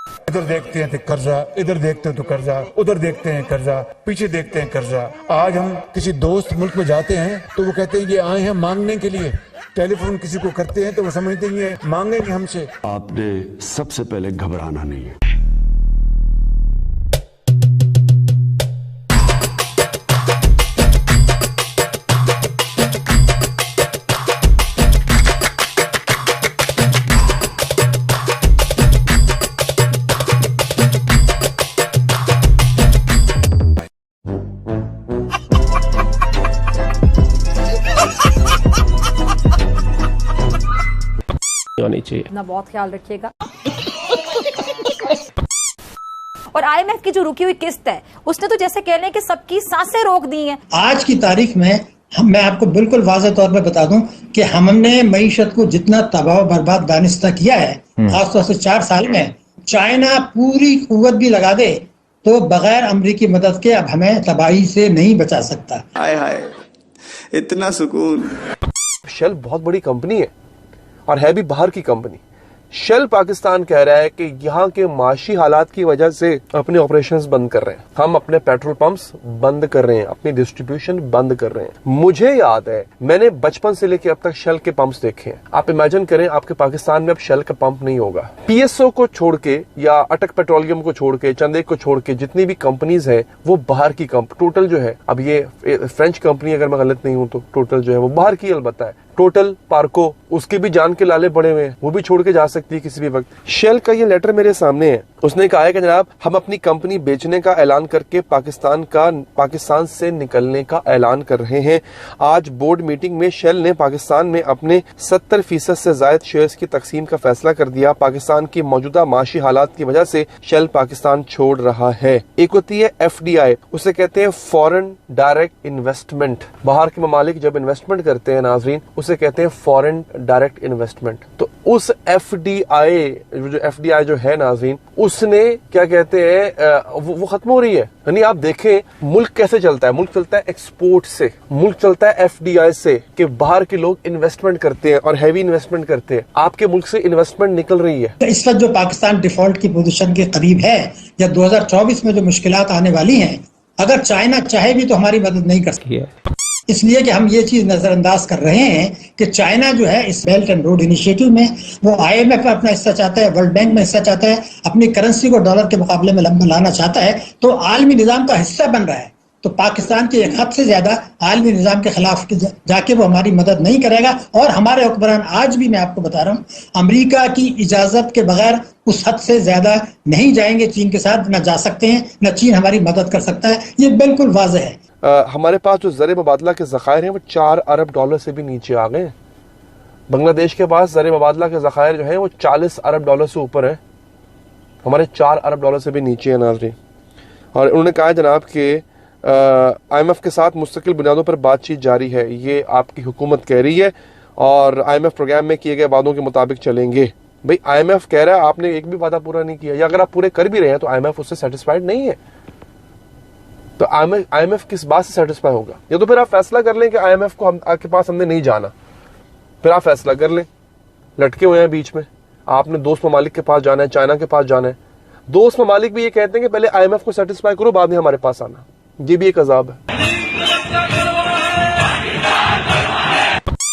ادھر دیکھتے ہیں تو قرضہ، ادھر دیکھتے ہیں تو قرضہ، ادھر دیکھتے ہیں قرضہ، پیچھے دیکھتے ہیں قرضہ۔ آج ہم کسی دوست ملک میں جاتے ہیں تو وہ کہتے ہیں یہ آئے ہیں مانگنے کے لیے، ٹیلی فون کسی کو کرتے ہیں تو وہ سمجھتے ہیں یہ مانگیں گے ہم سے۔ آپ نے سب سے پہلے گھبرانا نہیں ہے۔ ہونی چاہیے اپنا بہت خیال رکھیے گا۔ اور آئی ایم ایف کی جو رکی ہوئی قسط ہے اس نے تو جیسے کہہ لیں کہ سب کی سانسیں روک دی ہیں۔ آج کی تاریخ میں میں آپ کو بالکل واضح طور پہ بتا دوں کہ ہم نے معیشت کو جتنا تباہ و برباد دانستہ کیا ہے، خاص طور سے 4 سال میں چائنا پوری قوت بھی لگا دے تو بغیر امریکی مدد کے اب ہمیں تباہی سے نہیں بچا سکتا۔ ہائے ہائے اتنا سکون۔ شیل بہت بڑی کمپنی ہے اور ہے بھی باہر کی کمپنی۔ شیل پاکستان کہہ رہا ہے کہ یہاں کے معاشی حالات کی وجہ سے اپنے آپریشنز بند کر رہے ہیں، ہم اپنے پیٹرول پمپس بند کر رہے ہیں، اپنی ڈسٹریبیوشن بند کر رہے ہیں۔ مجھے یاد ہے میں نے بچپن سے لے کے اب تک شیل کے پمپس دیکھے ہیں۔ آپ امیجن کریں آپ کے پاکستان میں اب شیل کا پمپ نہیں ہوگا۔ پی ایس او کو چھوڑ کے یا اٹک پیٹرولیم کو چھوڑ کے چند ایک کو چھوڑ کے جتنی بھی کمپنیز ہیں وہ باہر کی ٹوٹل جو ہے، اب یہ فرینچ کمپنی اگر میں غلط نہیں ہوں تو ٹوٹل جو ہے وہ باہر کی البتہ ہے۔ ٹوٹل پارکو اس کے بھی جان کے لالے بڑے ہوئے ہیں، وہ بھی چھوڑ کے جا سکتی ہے کسی بھی وقت۔ شیل کا یہ لیٹر میرے سامنے ہے، اس نے کہا ہے کہ جناب ہم اپنی کمپنی بیچنے کا اعلان کر کے پاکستان سے نکلنے کا اعلان کر رہے ہیں۔ آج بورڈ میٹنگ میں شیل نے پاکستان میں اپنے 70% سے زائد شیئرز کی تقسیم کا فیصلہ کر دیا۔ پاکستان کی موجودہ معاشی حالات کی وجہ سے شیل پاکستان چھوڑ رہا ہے۔ ایک ہوتی ہے ایف ڈی آئی، اسے کہتے ہیں فورن ڈائریکٹ انویسٹمنٹ۔ باہر کے ممالک جب انویسٹمنٹ کرتے ہیں ناظرین اسے کہتے ہیں فورن ڈائریکٹ انویسٹمنٹ۔ تو اس ایف ڈی آئی جو ہے ناظرین اس نے کیا کہتے ہیں وہ ختم ہو رہی ہے۔ یعنی آپ دیکھیں ملک کیسے چلتا ہے، ملک چلتا ہے ایکسپورٹ سے، ملک چلتا ہے ایف ڈی آئی سے کہ باہر کے لوگ انویسٹمنٹ کرتے ہیں اور ہیوی انویسٹمنٹ کرتے ہیں۔ آپ کے ملک سے انویسٹمنٹ نکل رہی ہے۔ اس وقت جو پاکستان ڈیفالٹ کی پوزیشن کے قریب ہے یا 2024 میں جو مشکلات آنے والی ہیں، اگر چائنا چاہے بھی تو ہماری مدد نہیں کر سکتی، اس لیے کہ ہم یہ چیز نظر انداز کر رہے ہیں کہ چائنا جو ہے اس بیلٹ اینڈ روڈ انیشیٹو میں وہ آئی ایم ایف میں اپنا حصہ چاہتا ہے، ورلڈ بینک میں حصہ چاہتا ہے، اپنی کرنسی کو ڈالر کے مقابلے میں لانا چاہتا ہے، تو عالمی نظام کا حصہ بن رہا ہے۔ تو پاکستان کے ایک حد سے زیادہ عالمی نظام کے خلاف جا کے وہ ہماری مدد نہیں کرے گا، اور ہمارے حکمران آج بھی میں آپ کو بتا رہا ہوں امریکہ کی اجازت کے بغیر اس حد سے زیادہ نہیں جائیں گے چین کے ساتھ، نہ جا سکتے ہیں، نہ چین ہماری مدد کر سکتا ہے، یہ بالکل واضح ہے۔ ہمارے پاس جو زر مبادلہ کے ذخائر ہیں وہ 4 ارب ڈالر سے بھی نیچے آ گئے ہیں۔ بنگلہ دیش کے پاس زر مبادلہ کے ذخائر جو ہیں وہ 40 ارب ڈالر سے اوپر ہیں، ہمارے 4 ارب ڈالر سے بھی نیچے ہیں ناظرین۔ اور انہوں نے کہا جناب کہ آئی ایم ایف کے ساتھ مستقل بنیادوں پر بات چیت جاری ہے، یہ آپ کی حکومت کہہ رہی ہے، اور آئی ایم ایف پروگرام میں کیے گئے وعدوں کے مطابق چلیں گے۔ بھئی آئی ایم ایف کہہ رہا ہے آپ نے ایک بھی وعدہ پورا نہیں کیا، یا اگر آپ پورے کر بھی رہے ہیں تو آئی ایم ایف اس سے سیٹسفائیڈ نہیں ہے، تو آئی ایم ایف کس بات سے سیٹسفائی ہوگا؟ یا تو پھر آپ فیصلہ کر لیں کہ آئی ایم ایف کو آپ کے پاس ہم نے نہیں جانا، پھر آپ فیصلہ کر لیں۔ لٹکے ہوئے ہیں بیچ میں، آپ نے دوست ممالک کے پاس جانا ہے، چائنا کے پاس جانا ہے۔ دوست ممالک بھی یہ کہتے ہیں کہ پہلے آئی ایم ایف کو سیٹسفائی کرو بعد میں ہمارے پاس آنا، یہ بھی ایک عذاب ہے۔